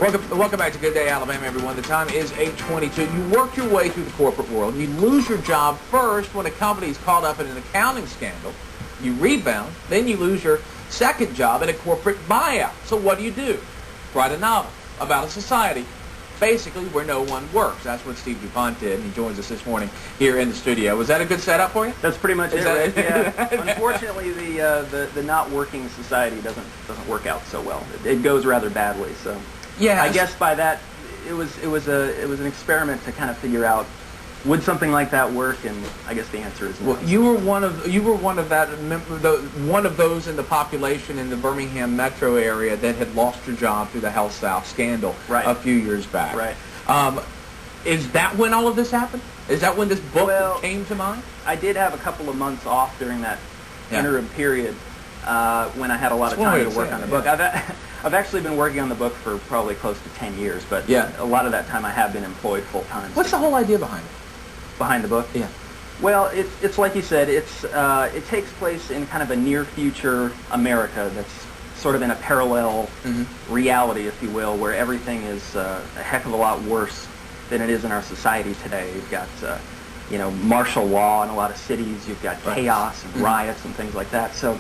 Welcome back to Good Day Alabama, everyone. The time is 8:22. You work your way through the corporate world. You lose your job first when a company is caught up in an accounting scandal. You rebound. Then you lose your second job in a corporate buyout. So what do? Write a novel about a society basically where no one works. That's what Steve Dupont did, and he joins us this morning here in the studio. Was that a good setup for you? That's pretty much it, Rick. Yeah. Unfortunately, the not working society doesn't work out so well. It goes rather badly. So yeah, I guess by that it was an experiment to kind of figure out, would something like that work? And I guess the answer is no. Well, you were one of those in the population in the Birmingham metro area that had lost your job through the Health South scandal a few years back. Right. Is that when all of this happened? Is that when this book came to mind? I did have a couple of months off during that interim period when I had a lot of time to work on the book. I've actually been working on the book for probably close to 10 years, but a lot of that time I have been employed full time. What's the whole idea behind it? Behind the book? Yeah. Well, it's like you said, it takes place in kind of a near future America that's sort of in a parallel reality, if you will, where everything is a heck of a lot worse than it is in our society today. You've got martial law in a lot of cities. You've got chaos and riots and things like that. So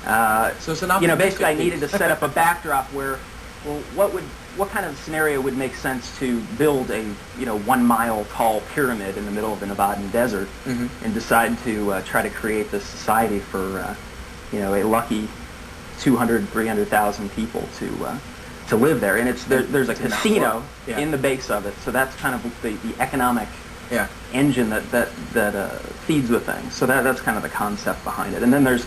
it's an basically I needed to set up a backdrop where, well, what kind of scenario would make sense to build a 1 mile tall pyramid in the middle of the Nevadan desert and decide to try to create this society for a lucky 200,000, 300,000 people to live there, and there's a casino in the base of it, so that's kind of the economic engine that feeds the thing. So that's kind of the concept behind it, and then there's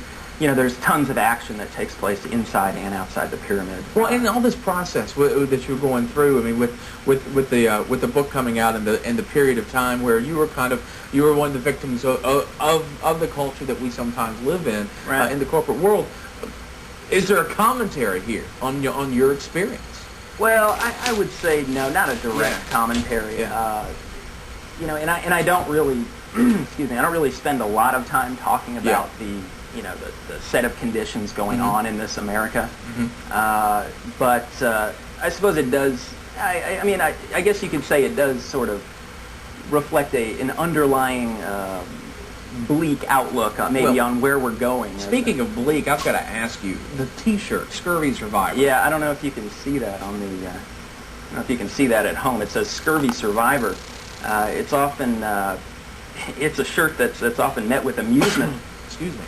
tons of action that takes place inside and outside the pyramid. Well, in all this process that you're going through, I mean, with the book coming out and the period of time where you were one of the victims of the culture that we sometimes live in in the corporate world. Is there a commentary here on your experience? Well, I would say no, not a direct commentary. Yeah. And I don't really, excuse me, I don't really spend a lot of time talking about the set of conditions going on in this America. But I suppose it does, I guess you could say it does sort of reflect an underlying bleak outlook on where we're going. Speaking of bleak, I've got to ask you, the T-shirt, Scurvy Survivor. Yeah, I don't know if you can see that on the, I don't know if you can see that at home. It says Scurvy Survivor. It's often, it's a shirt that's often met with amusement. Excuse me.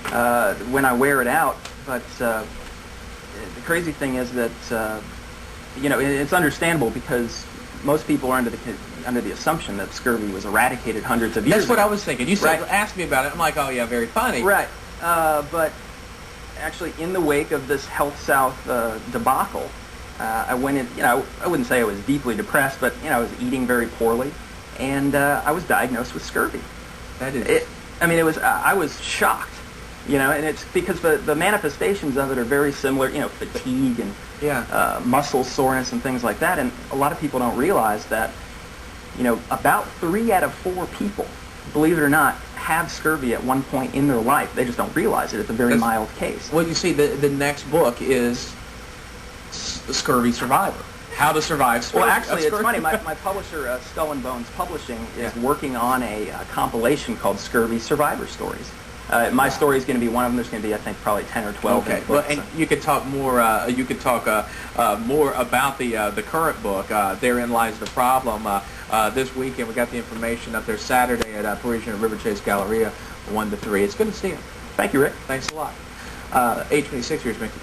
When I wear it out, but the crazy thing is that it's understandable because most people are under the assumption that scurvy was eradicated hundreds of years ago. That's what I was thinking. You said, asked me about it. I'm like, oh yeah, very funny. Right. But actually, in the wake of this Health South debacle, I went in. I wouldn't say I was deeply depressed, but I was eating very poorly, and I was diagnosed with scurvy. That is. I was shocked. And it's because the manifestations of it are very similar, fatigue and muscle soreness and things like that. And a lot of people don't realize that, about 3 out of 4 people, believe it or not, have scurvy at one point in their life. They just don't realize it. It's a very mild case. Well, you see, the next book is Scurvy Survivor. How to survive scurvy. Well, actually, it's funny. My publisher, Skull and Bones Publishing, is working on a compilation called Scurvy Survivor Stories. My story is going to be one of them. There's going to be, I think, probably 10 or 12. Okay. Well, and you could talk more. You could talk more about the current book. Therein Lies the Problem. This weekend, we got the information up there Saturday at Parisian at River Chase Galleria, 1 to 3. It's good to see you. Thank you, Rick. Thanks a lot. 8:26 years, Mickey.